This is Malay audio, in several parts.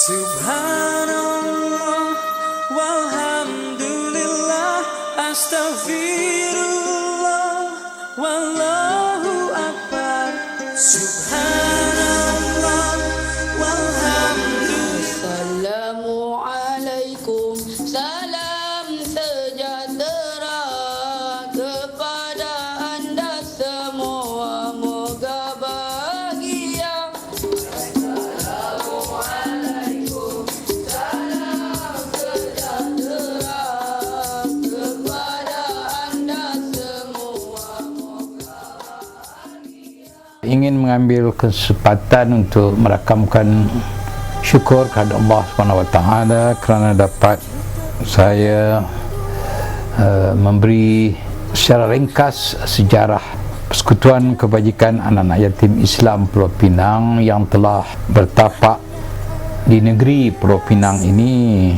Subhanallah walhamdulillah astaghfirullah wallahu akbar. Subhanallah walhamdulillah. Assalamualaikum, salam sejahtera kepada anda semua, moga bahagia. Assalamualaikum, salam sejahtera kepada anda semua, moga bahagia. Ingin mengambil kesempatan untuk merakamkan syukur kepada Allah SWT kerana dapat saya memberi secara ringkas sejarah Persekutuan Kebajikan Anak-anak Yatim Islam Pulau Pinang yang telah bertapak di negeri Pulau Pinang ini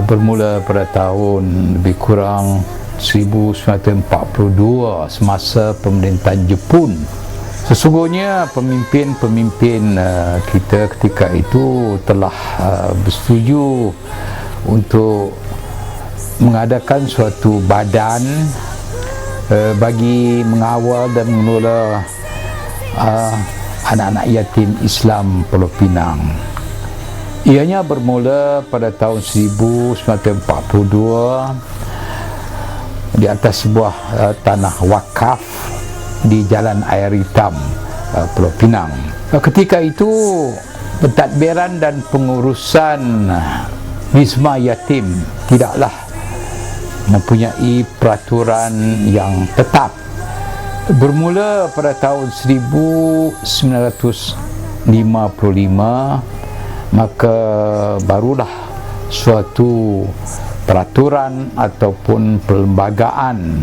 bermula pada tahun lebih kurang 1942 semasa pemerintahan Jepun. Sesungguhnya pemimpin-pemimpin kita ketika itu telah bersetuju untuk mengadakan suatu badan bagi mengawal dan mengelola anak-anak yatim Islam Pulau Pinang. Ianya bermula pada tahun 1942 di atas sebuah tanah wakaf di Jalan Air Hitam, Pulau Pinang. Ketika itu pentadbiran dan pengurusan Wisma Yatim tidaklah mempunyai peraturan yang tetap. Bermula pada tahun 1955, maka barulah suatu peraturan ataupun perlembagaan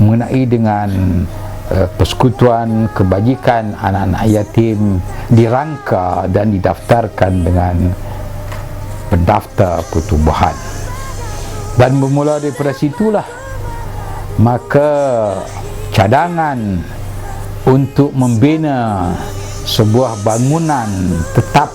mengenai dengan Persekutuan Kebajikan Anak-anak Yatim dirangka dan didaftarkan dengan pendaftar pertubuhan. Dan bermula daripada situlah maka cadangan untuk membina sebuah bangunan tetap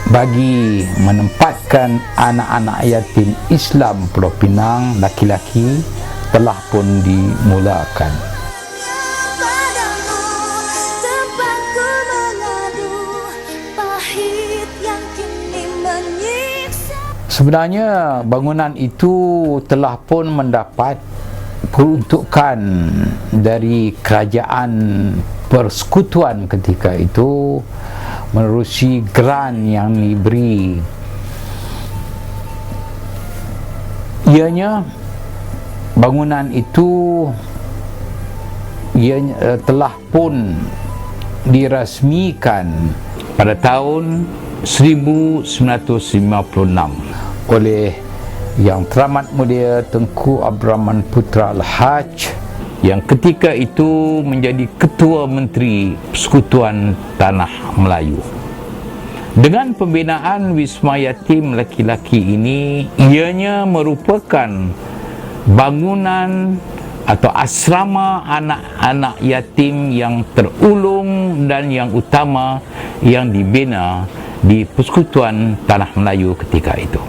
bagi menempatkan anak-anak yatim Islam Pulau Pinang laki-laki telah pun dimulakan. Sebenarnya bangunan itu telah pun mendapat peruntukan dari kerajaan persekutuan ketika itu menerusi grant yang diberi. Ianya bangunan itu telah pun dirasmikan pada tahun 1956 oleh Yang Teramat Mulia Tengku Abdurrahman Putra Al-Haj yang ketika itu menjadi Ketua Menteri Persekutuan Tanah Melayu. Dengan pembinaan Wisma Yatim laki-laki ini, ianya merupakan bangunan atau asrama anak-anak yatim yang terulung dan yang utama yang dibina di Persekutuan Tanah Melayu ketika itu.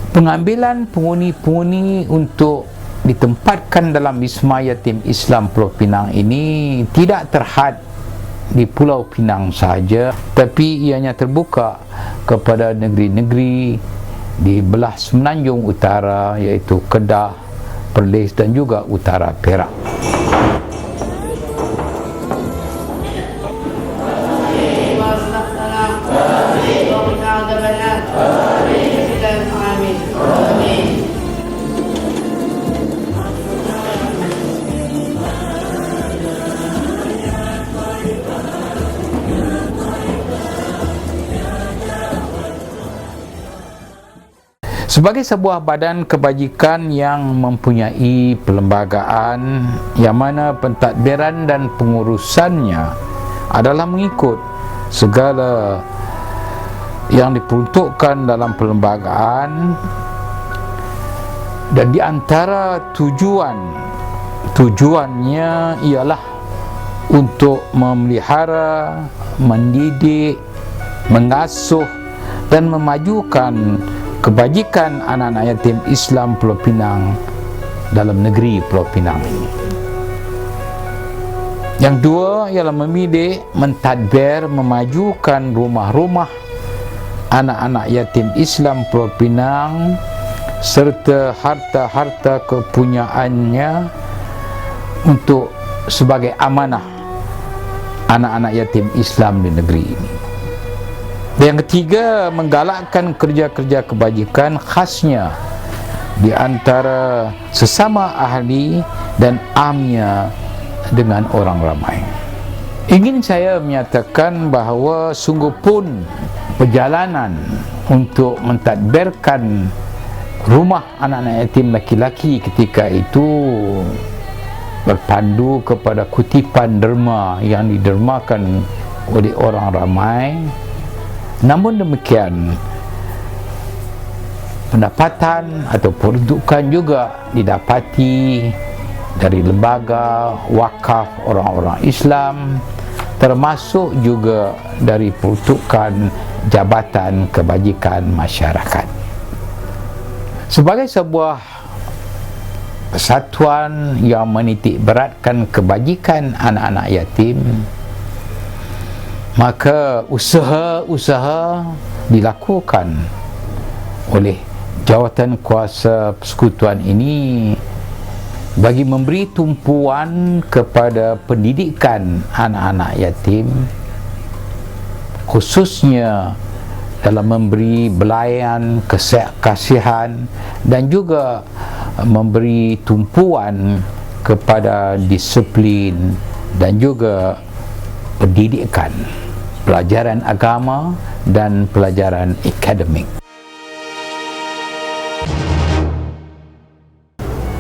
Pengambilan penghuni-penghuni untuk ditempatkan dalam Wisma Yatim Islam Pulau Pinang ini tidak terhad di Pulau Pinang sahaja, tapi ianya terbuka kepada negeri-negeri di belah Semenanjung Utara, iaitu Kedah, Perlis dan juga Utara Perak. Sebagai sebuah badan kebajikan yang mempunyai perlembagaan yang mana pentadbiran dan pengurusannya adalah mengikut segala yang diperuntukkan dalam perlembagaan, dan di antara tujuannya ialah untuk memelihara, mendidik mengasuh dan memajukan kebajikan anak-anak yatim Islam Pulau Pinang dalam negeri Pulau Pinang ini. Yang dua ialah membidik, mentadbir, memajukan rumah-rumah anak-anak yatim Islam Pulau Pinang serta harta-harta kepunyaannya untuk sebagai amanah anak-anak yatim Islam di negeri ini. Dan yang ketiga, menggalakkan kerja-kerja kebajikan khasnya di antara sesama ahli dan amnya dengan orang ramai. Ingin saya menyatakan bahawa sungguh pun perjalanan untuk mentadbirkan rumah anak-anak yatim laki-laki ketika itu berpandu kepada kutipan derma yang didermakan oleh orang ramai. Namun demikian, pendapatan atau peruntukan juga didapati dari lembaga wakaf orang-orang Islam, termasuk juga dari peruntukan Jabatan Kebajikan Masyarakat. Sebagai sebuah persatuan yang menitik beratkan kebajikan anak-anak yatim, maka usaha-usaha dilakukan oleh jawatan kuasa persekutuan ini bagi memberi tumpuan kepada pendidikan anak-anak yatim, khususnya dalam memberi belayan, kasihan dan juga memberi tumpuan kepada disiplin dan juga pendidikan, pelajaran agama dan pelajaran akademik.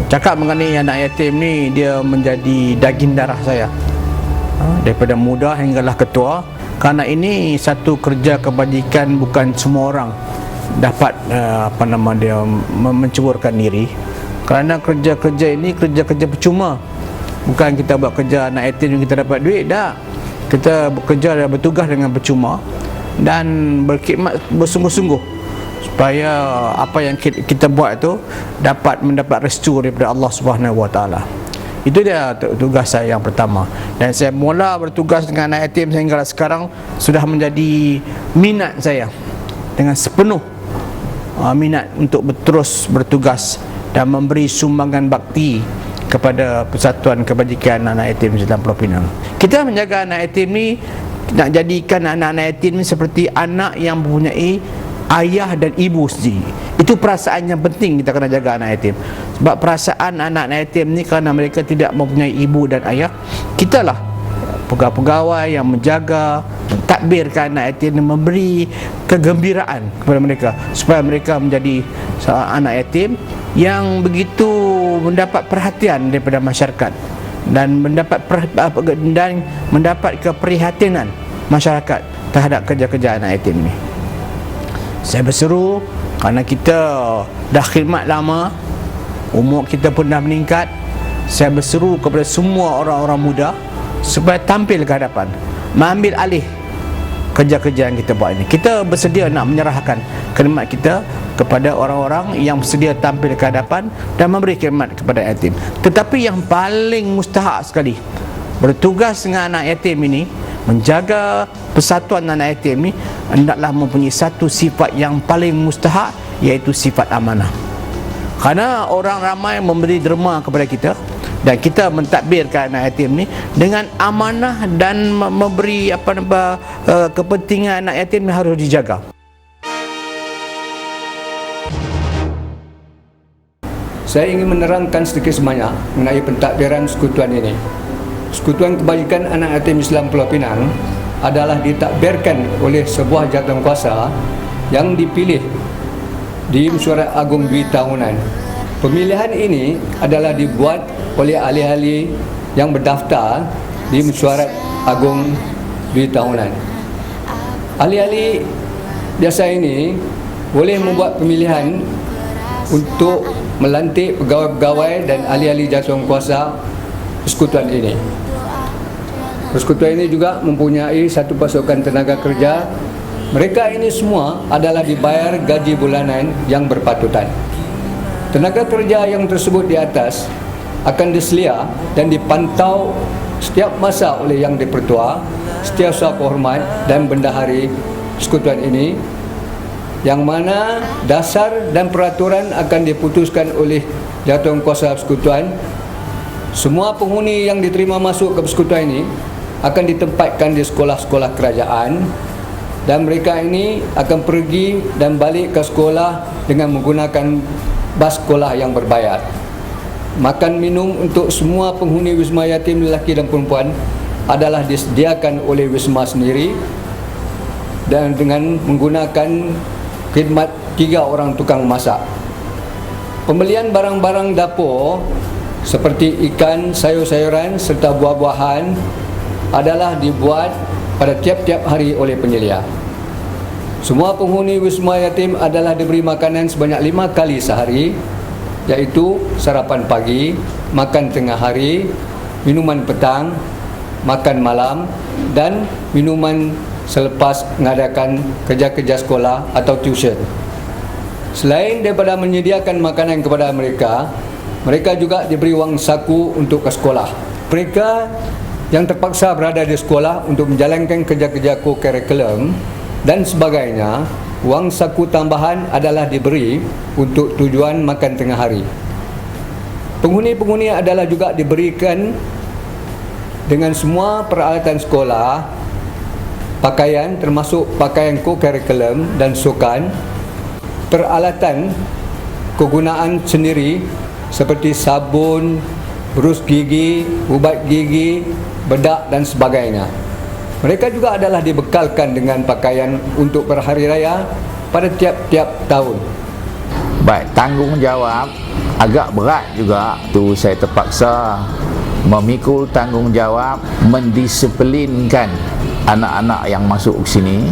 Cakap mengenai anak yatim ni, dia menjadi daging darah saya daripada muda hinggalah ketua, kerana ini satu kerja kebajikan bukan semua orang dapat menceburkan diri, kerana kerja-kerja ini kerja-kerja percuma. Bukan kita buat kerja anak yatim kita dapat duit, tak. Kita bekerja dan bertugas dengan percuma dan berkhidmat bersungguh-sungguh supaya apa yang kita buat itu dapat mendapat restu daripada Allah Subhanahu Wa Taala. Itu dia tugas saya yang pertama, dan saya mula bertugas dengan anak yatim sehingga sekarang sudah menjadi minat saya dengan sepenuh minat untuk terus bertugas dan memberi sumbangan bakti kepada Persatuan Kebajikan Anak Yatim Islam Pulau Pinang. Kita menjaga anak yatim ni, nak jadikan anak-anak yatim ni seperti anak yang mempunyai ayah dan ibu sendiri. Itu perasaan yang penting kita kena jaga anak yatim. Sebab perasaan anak-anak yatim ni kerana mereka tidak mempunyai ibu dan ayah, kitalah pegawai-pegawai yang menjaga, mentadbirkan anak yatim dan memberi kegembiraan kepada mereka supaya mereka menjadi anak yatim yang begitu mendapat perhatian daripada masyarakat dan mendapat keprihatinan masyarakat terhadap kerja-kerja anak yatim ini. Saya berseru kerana kita dah khidmat lama, umur kita pun dah meningkat. Saya berseru kepada semua orang-orang muda supaya tampil ke hadapan, mengambil alih kerja-kerja yang kita buat ini. Kita bersedia nak menyerahkan khidmat kita kepada orang-orang yang bersedia tampil ke hadapan dan memberi khidmat kepada yatim. Tetapi yang paling mustahak sekali, bertugas dengan anak yatim ini, menjaga persatuan anak yatim ini, hendaklah mempunyai satu sifat yang paling mustahak, iaitu sifat amanah. Kerana orang ramai memberi derma kepada kita dan kita mentadbirkan anak yatim ni dengan amanah dan memberi kepentingan anak yatim ni harus dijaga. Saya ingin menerangkan sedikit sebanyak mengenai pentadbiran persekutuan ini. Persekutuan Kebajikan Anak Yatim Islam Pulau Pinang adalah ditadbirkan oleh sebuah jawatankuasa yang dipilih di Mesyuarat Agung Dwi Tahunan. Pemilihan ini adalah dibuat oleh ahli-ahli yang berdaftar di Mesyuarat Agung Dwi Tahunan. Ahli-ahli biasa ini boleh membuat pemilihan untuk melantik pegawai-pegawai dan ahli-ahli jawatankuasa persekutuan ini. Persekutuan ini juga mempunyai satu pasukan tenaga kerja Mereka ini semua adalah dibayar gaji bulanan yang berpatutan. Tenaga kerja yang tersebut di atas akan diselia dan dipantau setiap masa oleh Yang di-Pertua, Setiausaha Kehormat dan Bendahari Persekutuan ini, yang mana dasar dan peraturan akan diputuskan oleh Jawatankuasa Persekutuan. Semua penghuni yang diterima masuk ke persekutuan ini akan ditempatkan di sekolah-sekolah kerajaan, dan mereka ini akan pergi dan balik ke sekolah dengan menggunakan bas sekolah yang berbayar. Makan minum untuk semua penghuni Wisma Yatim lelaki dan perempuan adalah disediakan oleh Wisma sendiri, dan dengan menggunakan khidmat 3 orang tukang masak. Pembelian barang-barang dapur seperti ikan, sayur-sayuran serta buah-buahan adalah dibuat pada tiap-tiap hari oleh penyelia. Semua penghuni Wisma Yatim adalah diberi makanan sebanyak 5 kali sehari, iaitu sarapan pagi, makan tengah hari, minuman petang, makan malam dan minuman selepas mengadakan kerja-kerja sekolah atau tuition. Selain daripada menyediakan makanan kepada mereka, mereka juga diberi wang saku untuk ke sekolah. Mereka yang terpaksa berada di sekolah untuk menjalankan kerja-kerja co-curriculum dan sebagainya, wang saku tambahan adalah diberi untuk tujuan makan tengah hari. Penghuni-penghuni adalah juga diberikan dengan semua peralatan sekolah, pakaian termasuk pakaian co-curriculum dan sukan, peralatan kegunaan sendiri seperti sabun, berus gigi, ubat gigi, bedak dan sebagainya. Mereka juga adalah dibekalkan dengan pakaian untuk berhari raya pada tiap-tiap tahun. Baik, tanggungjawab agak berat juga tu. Saya terpaksa memikul tanggungjawab mendisiplinkan anak-anak yang masuk ke sini.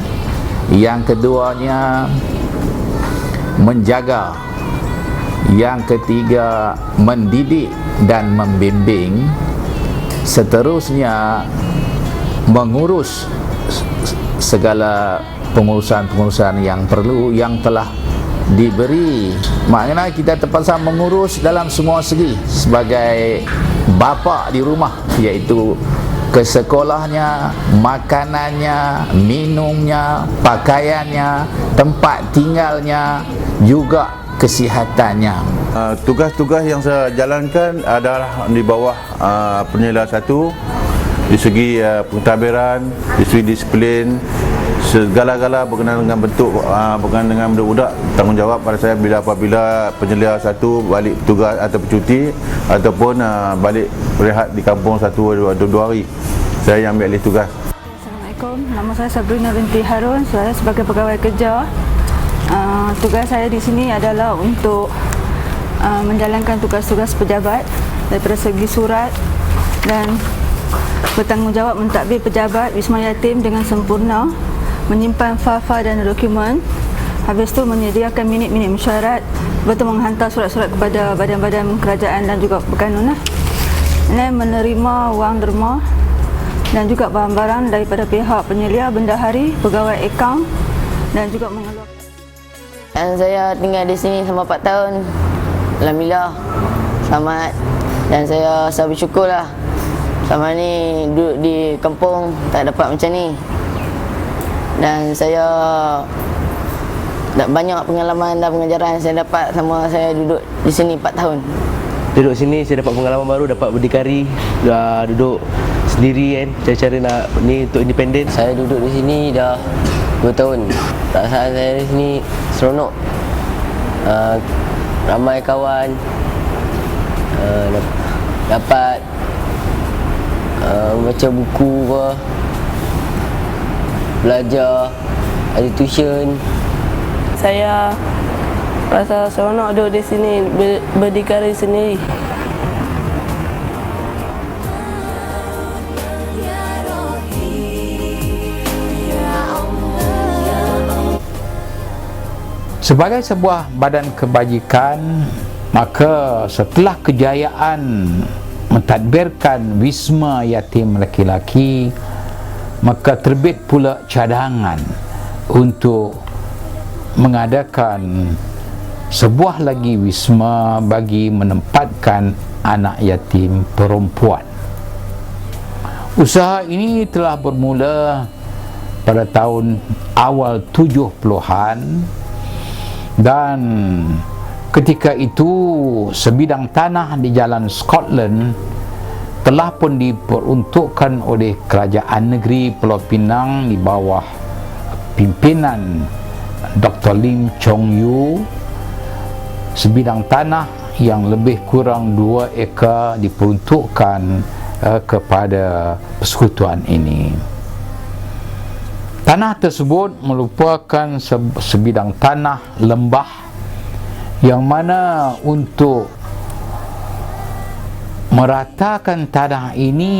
Yang keduanya menjaga. Yang ketiga mendidik dan membimbing. Seterusnya mengurus segala pengurusan-pengurusan yang perlu, yang telah diberi. Maknanya kita terpaksa mengurus dalam semua segi sebagai bapa di rumah, iaitu ke sekolahnya, makanannya, minumnya, pakaiannya, tempat tinggalnya, juga kesihatannya. Tugas-tugas yang saya jalankan adalah di bawah penyelia 1, di segi pentadbiran, di segi disiplin, segala-gala berkenaan dengan bentuk berkenaan dengan budak-budak. Tanggungjawab pada saya apabila penyelia 1 balik tugas atau bercuti ataupun balik berehat di kampung 1-2 hari, saya yang ambil alih tugas. Assalamualaikum, nama saya Sabrina binti Harun. Saya sebagai pegawai kerja. Tugas saya di sini adalah untuk menjalankan tugas-tugas pejabat daripada segi surat dan bertanggungjawab mentadbir pejabat Wisma Yatim dengan sempurna, menyimpan file-file dan dokumen, habis tu menyediakan minit-minit mesyuarat, betul menghantar surat-surat kepada badan-badan kerajaan dan juga berkanun, dan menerima wang derma dan juga barang-barang daripada pihak penyelia, bendahari, pegawai akaun dan juga mengeluarkan. Dan saya tinggal di sini selama 4 tahun. Alhamdulillah, selamat. Dan saya bersyukurlah selama ni duduk di kampung tak dapat macam ni. Dan saya banyak pengalaman dan pengajaran saya dapat sama saya duduk di sini 4 tahun. Duduk sini saya dapat pengalaman baru, dapat berdikari, duduk sendiri kan, cari-cari nak ni untuk independen. Saya duduk di sini dah 2 tahun. Perasaan saya di sini seronok. Ramai kawan, dapat baca buku ke, belajar, ada tuition. Saya rasa seronok duduk di sini, berdikari sendiri. Sebagai sebuah badan kebajikan, maka setelah kejayaan mentadbirkan Wisma Yatim Laki-laki, maka terbit pula cadangan untuk mengadakan sebuah lagi wisma bagi menempatkan anak yatim perempuan. Usaha ini telah bermula pada tahun awal 70-an, dan ketika itu sebidang tanah di jalan Scotland telah pun diperuntukkan oleh kerajaan negeri Pulau Pinang di bawah pimpinan Dr. Lim Chong Yu. Sebidang tanah yang lebih kurang 2 ekar diperuntukkan kepada persekutuan ini. Tanah tersebut merupakan sebidang tanah lembah yang mana untuk meratakan tanah ini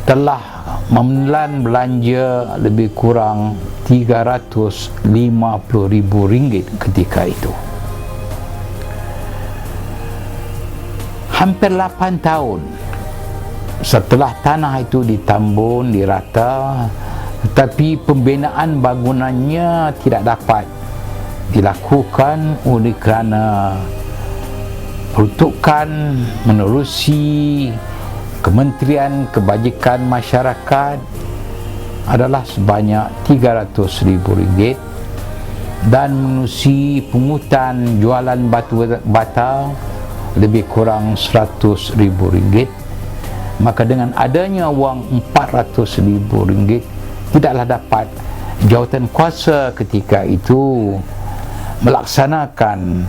telah menelan belanja lebih kurang RM350,000 ketika itu. Hampir 8 tahun setelah tanah itu ditambun, dirata, tetapi pembinaan bangunannya tidak dapat dilakukan oleh kerana peruntukan menerusi Kementerian Kebajikan Masyarakat adalah sebanyak RM300,000 dan menerusi pungutan jualan batu bata lebih kurang RM100,000. Maka dengan adanya wang RM400,000 tidaklah dapat jawatan kuasa ketika itu melaksanakan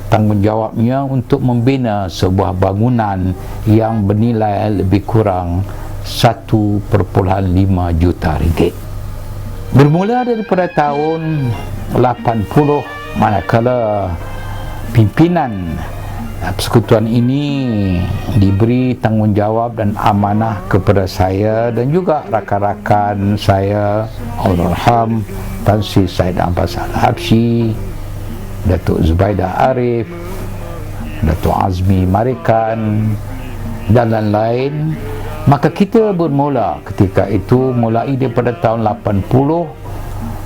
tanggungjawabnya untuk membina sebuah bangunan yang bernilai lebih kurang RM1.5 juta. Bermula daripada tahun 80 manakala pimpinan persekutuan ini diberi tanggungjawab dan amanah kepada saya dan juga rakan-rakan saya, Allahyarham Tan Sri Said Abbas Al-Habsyi, Datuk Zubaidah Arif, Datuk Azmi Marikan dan lain-lain. Maka kita bermula ketika itu, mulai daripada tahun 80,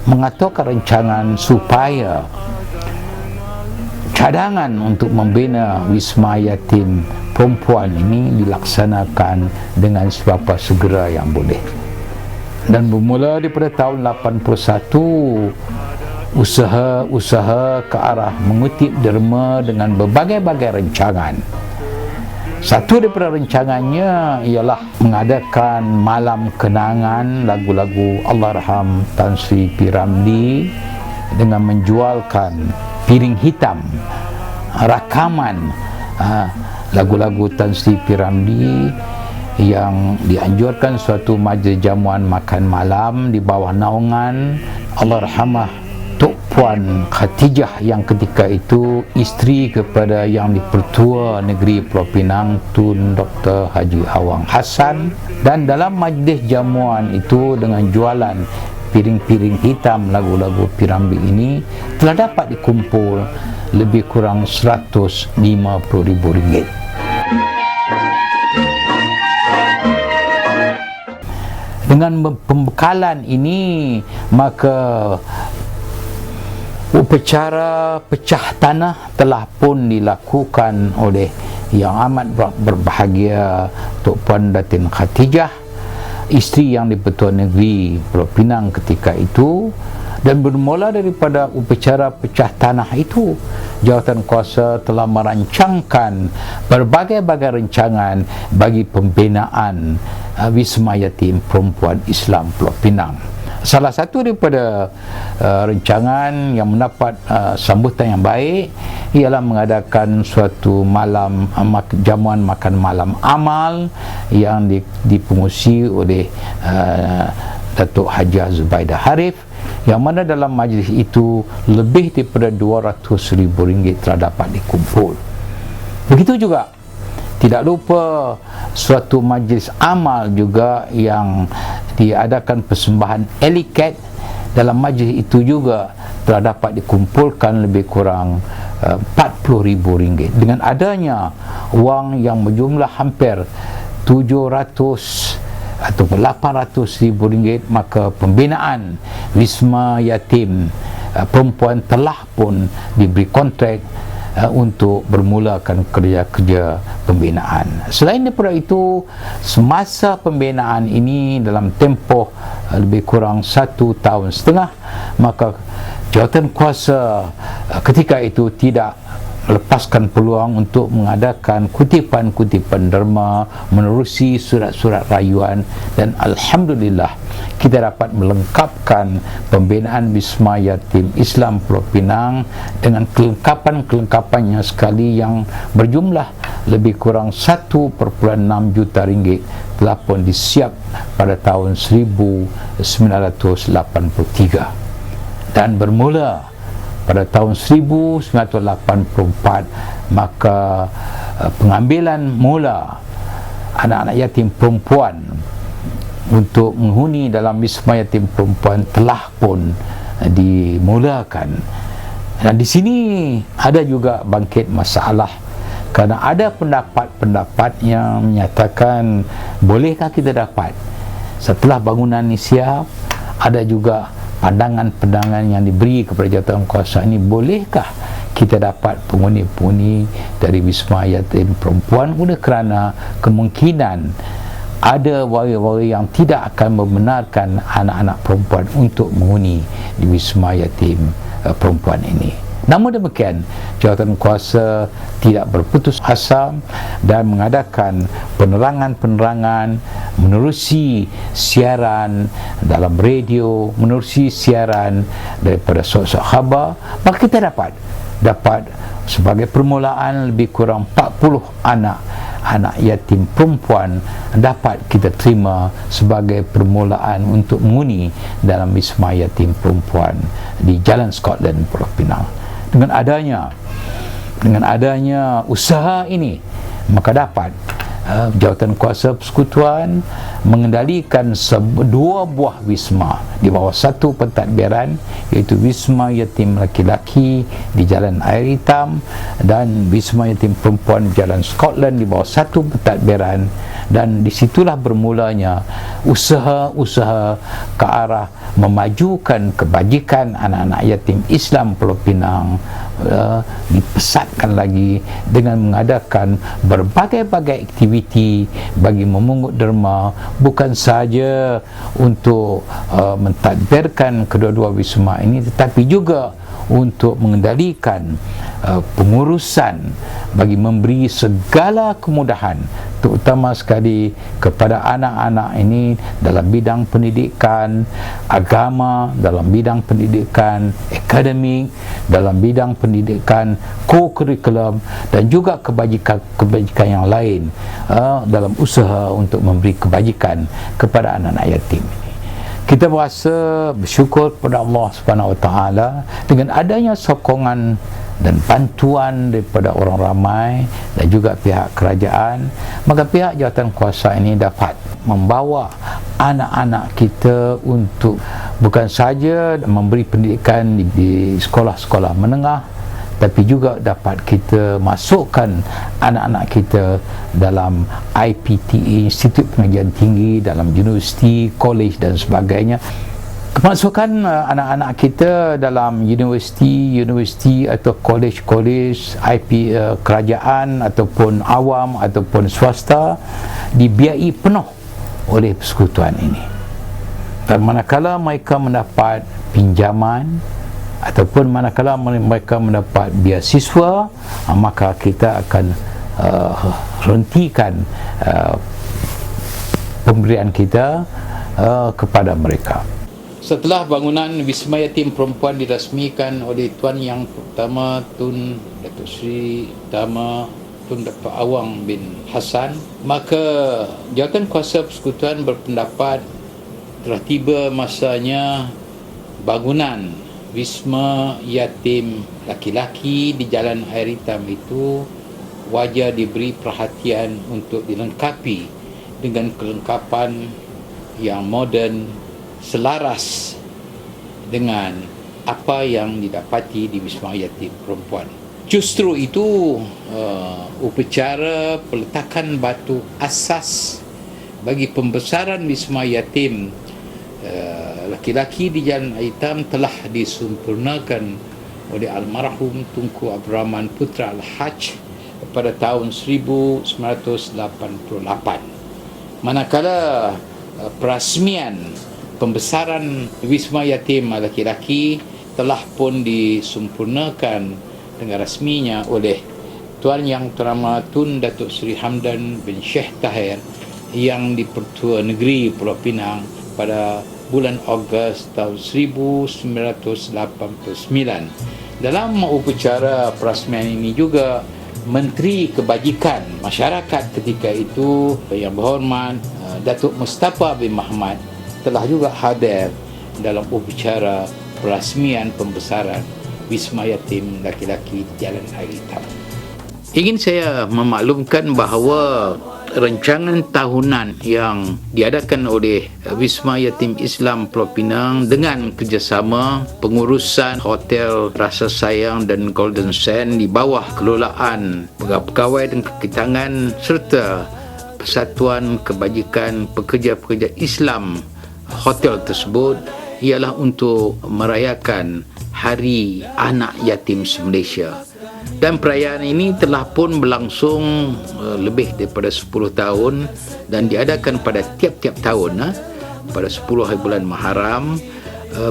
mengaturkan rancangan supaya cadangan untuk membina wisma yatim perempuan ini dilaksanakan dengan seberapa segera yang boleh. Dan bermula daripada tahun 81, usaha-usaha ke arah mengutip derma dengan berbagai-bagai rancangan. Satu daripada rancangannya ialah mengadakan malam kenangan lagu-lagu Allahyarham Tan Sri P. Ramlee dengan menjualkan piring hitam rakaman lagu-lagu Tan Sri P. Ramlee yang dianjurkan suatu majlis jamuan makan malam di bawah naungan Allahyarhamah Tok Puan Khatijah yang ketika itu isteri kepada Yang di-Pertua Negeri Pulau Pinang Tun Dr. Haji Awang Hassan. Dan dalam majlis jamuan itu dengan jualan piring-piring hitam lagu-lagu P. Ramlee ini telah dapat dikumpul lebih kurang RM150,000. Dengan pembekalan ini, maka upacara pecah tanah telah pun dilakukan oleh Yang amat berbahagia Tok Puan Datin Khatijah, isteri Yang di-Pertua Negeri Pulau Pinang ketika itu. Dan bermula daripada upacara pecah tanah itu, jawatan kuasa telah merancangkan berbagai-bagai rancangan bagi pembinaan wisma yatim perempuan Islam Pulau Pinang. Salah satu daripada rancangan yang mendapat sambutan yang baik ialah mengadakan suatu malam jamuan makan malam amal yang dipengurusi oleh Datuk Hajah Zubaidah Arif, yang mana dalam majlis itu lebih daripada RM200,000 telah dapat dikumpul. Begitu juga tidak lupa suatu majlis amal juga yang diadakan persembahan eliket. Dalam majlis itu juga telah dapat dikumpulkan lebih kurang RM40,000 dengan adanya wang yang berjumlah hampir 700 atau RM800,000, maka pembinaan wisma yatim perempuan telah pun diberi kontrak untuk bermulakan kerja-kerja pembinaan. Selain daripada itu, semasa pembinaan ini dalam tempoh lebih kurang 1 tahun setengah, maka jawatan kuasa ketika itu tidak melepaskan peluang untuk mengadakan kutipan-kutipan derma, menerusi surat-surat rayuan, dan alhamdulillah kita dapat melengkapkan pembinaan Wisma Yatim Islam Pulau Pinang dengan kelengkapan-kelengkapannya sekali yang berjumlah lebih kurang 1.6 juta ringgit telah pun disiap pada tahun 1983 dan bermula pada tahun 1984, maka pengambilan mula anak-anak yatim perempuan untuk menghuni dalam Wisma Yatim Perempuan telah pun dimulakan. Dan di sini ada juga bangkit masalah, kerana ada pendapat-pendapat yang menyatakan bolehkah kita dapat setelah bangunan ini siap. Ada juga pandangan-pandangan yang diberi kepada jawatan kuasa ini, bolehkah kita dapat penghuni-penghuni dari Wisma Yatim Perempuan, kerana kemungkinan ada warga-warga yang tidak akan membenarkan anak-anak perempuan untuk menghuni di Wisma Yatim Perempuan ini. Namun demikian, jawatan kuasa tidak berputus asa dan mengadakan penerangan-penerangan, menerusi siaran dalam radio, menerusi siaran daripada sok-sok khabar. Maka kita dapat sebagai permulaan lebih kurang 40 anak yatim perempuan dapat kita terima sebagai permulaan untuk menghuni dalam Wisma Yatim Perempuan di Jalan Scotland, Pulau Pinang. Dengan adanya usaha ini, maka dapat jawatan kuasa persekutuan mengendalikan 2 buah wisma di bawah satu pentadbiran, iaitu Wisma Yatim Laki-laki di Jalan Air Hitam dan Wisma Yatim Perempuan di Jalan Scotland di bawah satu pentadbiran. Dan disitulah bermulanya usaha-usaha ke arah memajukan kebajikan anak-anak yatim Islam Pulau Pinang dipesatkan lagi dengan mengadakan berbagai-bagai aktiviti bagi memungut derma, bukan sahaja untuk mentadbirkan kedua-dua wisma ini, tetapi juga untuk mengendalikan pengurusan bagi memberi segala kemudahan, terutama sekali kepada anak-anak ini dalam bidang pendidikan agama, dalam bidang pendidikan akademik, dalam bidang pendidikan co-curriculum, dan juga kebajikan yang lain dalam usaha untuk memberi kebajikan kepada anak-anak yatim ini. Kita berasa bersyukur kepada Allah Subhanahu Wa Taala dengan adanya sokongan dan bantuan daripada orang ramai dan juga pihak kerajaan, maka pihak jawatan kuasa ini dapat membawa anak-anak kita untuk bukan saja memberi pendidikan di sekolah-sekolah menengah, tapi juga dapat kita masukkan anak-anak kita dalam IPTA, Institut Pengajian Tinggi, dalam universiti, kolej dan sebagainya. Kemasukan anak-anak kita dalam universiti atau kolej-kolej kerajaan ataupun awam ataupun swasta dibiayai penuh oleh persekutuan ini. Dan manakala mereka mendapat pinjaman ataupun manakala mereka mendapat beasiswa, maka kita akan hentikan pemberian kita kepada mereka. Setelah bangunan Wisma Yatim Perempuan dirasmikan oleh Tuan Yang Pertama Tun Datuk Seri Utama Tun Dr. Awang bin Hassan, maka jawatan kuasa persekutuan berpendapat telah tiba masanya bangunan Wisma Yatim Laki-laki di Jalan Air Hitam itu wajar diberi perhatian untuk dilengkapi dengan kelengkapan yang moden selaras dengan apa yang didapati di Wisma Yatim Perempuan. Justru itu upacara peletakan batu asas bagi pembesaran wisma yatim laki-laki di Jalan Aitam telah disempurnakan oleh almarhum Tunku Abdul Rahman Putra Al-Haj pada tahun 1988. Manakala perasmian pembesaran wisma yatim laki-laki telah pun disempurnakan dengan rasminya oleh Tuan Yang Terhormat Tun Datuk Seri Hamdan bin Sheikh Tahir yang di-Pertua Negeri Pulau Pinang pada bulan Ogos tahun 1989. Dalam upacara perasmian ini juga Menteri Kebajikan Masyarakat ketika itu Yang Berhormat Datuk Mustafa bin Mahmad telah juga hadir dalam upacara perasmian pembesaran wisma yatim laki-laki di Jalan Aitam. Ingin saya memaklumkan bahawa rancangan tahunan yang diadakan oleh Wisma Yatim Islam Pulau Pinang dengan kerjasama pengurusan Hotel Rasa Sayang dan Golden Sand di bawah kelolaan pegawai dan kekitangan serta Persatuan Kebajikan Pekerja-Pekerja Islam hotel tersebut ialah untuk merayakan Hari Anak Yatim Malaysia. Dan perayaan ini telah pun berlangsung lebih daripada 10 tahun dan diadakan pada tiap-tiap tahun pada 10 hari bulan Muharram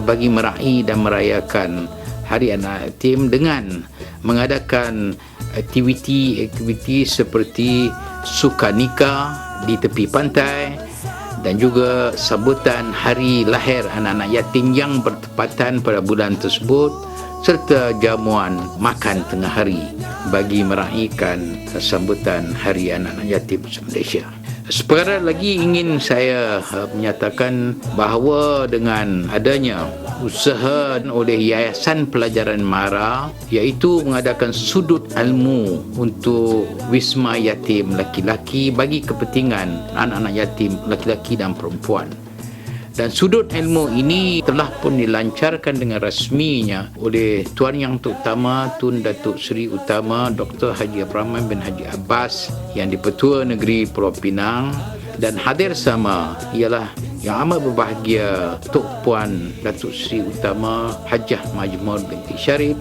bagi meraih dan merayakan Hari Anak Yatim dengan mengadakan aktiviti seperti suka nikah di tepi pantai dan juga sambutan hari lahir anak-anak yatim yang bertepatan pada bulan tersebut serta jamuan makan tengah hari bagi meraihkan sambutan Hari Anak-anak Yatim Malaysia. Seperkara lagi ingin saya menyatakan bahawa dengan adanya usaha oleh Yayasan Pelajaran MARA iaitu mengadakan sudut ilmu untuk wisma yatim laki-laki bagi kepentingan anak-anak yatim laki-laki dan perempuan. Dan sudut ilmu ini telah pun dilancarkan dengan rasminya oleh Tuan Yang Terutama Tun Datuk Seri Utama Dr. Haji Abdul Rahman bin Haji Abbas yang di-Pertua Negeri Pulau Pinang, dan hadir sama ialah Yang amat berbahagia Tok Puan Datuk Seri Utama Hajah Majmur binti Syarif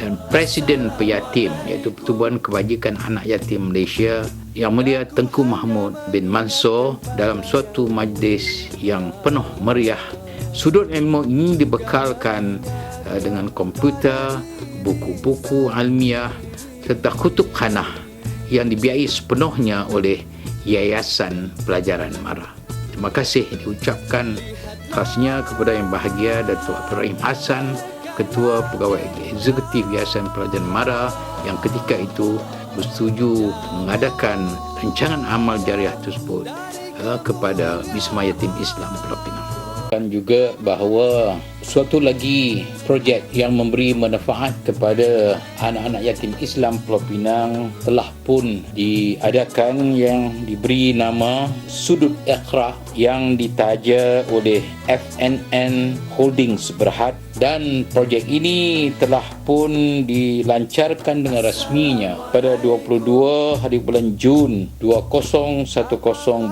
dan Presiden Peyatim iaitu Pertubuhan Kebajikan Anak Yatim Malaysia Yang Mulia Tengku Mahmud bin Mansur dalam suatu majlis yang penuh meriah. Sudut ilmu ini dibekalkan dengan komputer, buku-buku ilmiah serta kutub khanah yang dibiayai sepenuhnya oleh Yayasan Pelajaran MARA. Terima kasih diucapkan khasnya kepada Yang Bahagia Datuk Abdul Rahim Hassan, Ketua Pegawai Eksekutif Yayasan Pelajaran MARA yang ketika itu bersetuju mengadakan rancangan amal jariah tersebut kepada Wisma Yatim Islam Pulau Pinang. Dan juga bahawa suatu lagi projek yang memberi manfaat kepada anak-anak yatim Islam Pulau Pinang telah pun diadakan yang diberi nama Sudut Iqra yang ditaja oleh FNN Holdings Berhad, dan projek ini telah pun dilancarkan dengan rasminya pada 22 hari bulan Jun 2010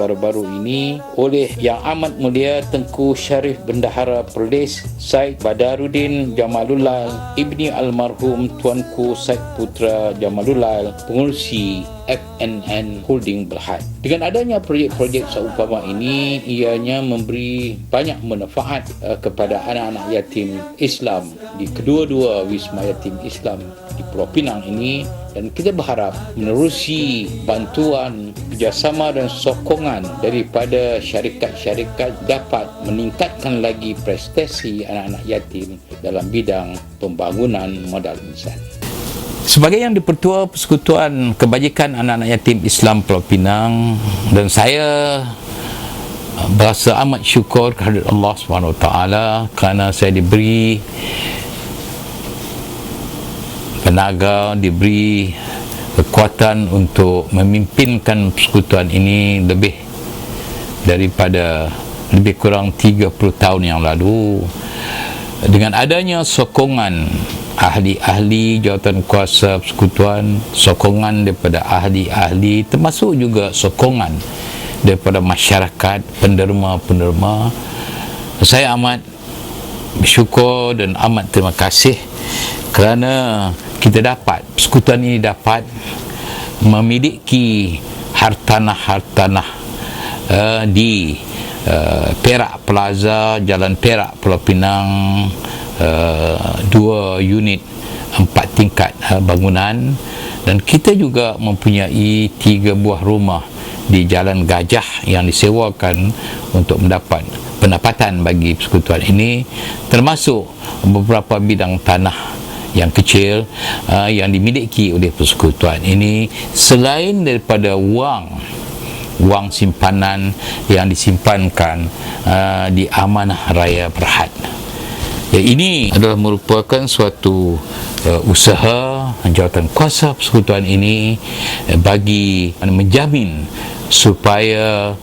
baru-baru ini oleh Yang Amat Mulia Tengku Syarif Bendahara Perlis Said Badaruddin Jamalullah Ibni Almarhum Tuanku Said Putra Jamalullah, pengurusi FNN Holding Berhad. Dengan adanya projek-projek seumpama ini, ianya memberi banyak manfaat kepada anak-anak yatim Islam di kedua-dua Wisma Yatim Islam di Pulau Pinang ini, dan kita berharap menerusi bantuan, kerjasama dan sokongan daripada syarikat-syarikat dapat meningkatkan lagi prestasi anak-anak yatim dalam bidang pembangunan modal insan. Sebagai yang di-Pertua Persekutuan Kebajikan Anak-anak Yatim Islam Pulau Pinang, dan saya berasa amat syukur kehadirat Allah SWT kerana saya diberi tenaga, diberi kekuatan untuk memimpinkan persekutuan ini lebih kurang 30 tahun yang lalu. Dengan adanya sokongan ahli-ahli jawatan kuasa persekutuan, sokongan daripada ahli-ahli, termasuk juga sokongan daripada masyarakat, penderma-penderma. Saya amat bersyukur dan amat terima kasih kerana kita dapat, persekutuan ini dapat memiliki hartanah-hartanah di Perak Plaza, Jalan Perak, Pulau Pinang, 2 unit 4 tingkat bangunan, dan kita juga mempunyai 3 buah rumah di Jalan Gajah yang disewakan untuk mendapat pendapatan bagi persekutuan ini, termasuk beberapa bidang tanah yang kecil yang dimiliki oleh persekutuan ini, selain daripada wang simpanan yang disimpankan di Amanah Raya Berhad. Ini adalah merupakan suatu usaha jawatan kuasa persekutuan ini bagi menjamin supaya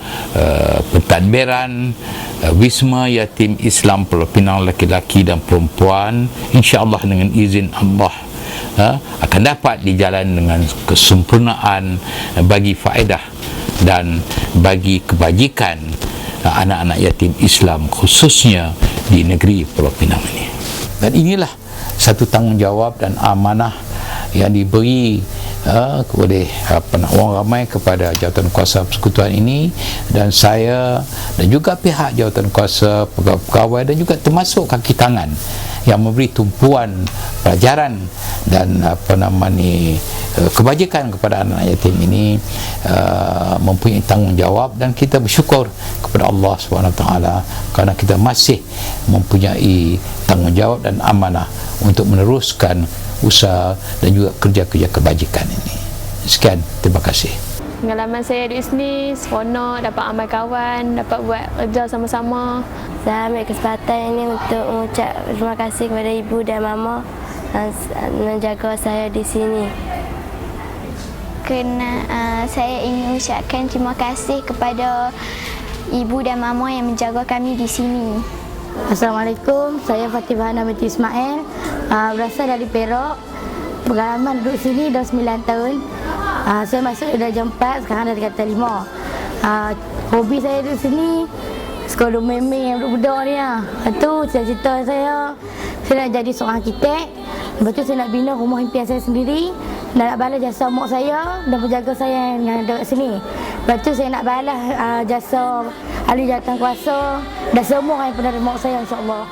pentadbiran Wisma Yatim Islam Pulau Pinang laki-laki dan perempuan, insya-Allah dengan izin Allah akan dapat dijalan dengan kesempurnaan bagi faedah dan bagi kebajikan anak-anak yatim Islam, khususnya di negeri Pulau Pinang ini. Dan inilah satu tanggungjawab dan amanah yang diberi oleh orang ramai kepada jawatan kuasa persekutuan ini, dan saya dan juga pihak jawatan kuasa, pegawai dan juga termasuk kaki tangan yang memberi tumpuan pelajaran dan kebajikan kepada anak yatim ini mempunyai tanggungjawab, dan kita bersyukur kepada Allah SWT kerana kita masih mempunyai tanggungjawab dan amanah untuk meneruskan usaha dan juga kerja-kerja kebajikan ini. Sekian, terima kasih. Pengalaman saya di sini seronok, dapat amal kawan, dapat buat kerja sama-sama. Saya ambil kesempatan ini untuk mengucap terima kasih kepada ibu dan mama yang menjaga saya di sini. Saya ingin ucapkan terima kasih kepada ibu dan mama yang menjaga kami di sini. Assalamualaikum, saya Fatimah Hana binti Ismail, berasal dari Perak. Pengalaman duduk sini dah 9 tahun. Saya masuk darjah 4, sekarang dah tingkatan 5. Hobi saya duduk sini sekolah memeng yang budak-budak ni lah. Itu cita-cita saya nak jadi seorang arkitek. Lepas tu saya nak bina rumah impian saya sendiri, dan nak balas jasa mak saya dan penjaga saya yang ada kat sini. Lepas tu saya nak balas jasa ahli jawatan kuasa dan semua orang yang pernah mak saya, insya-Allah.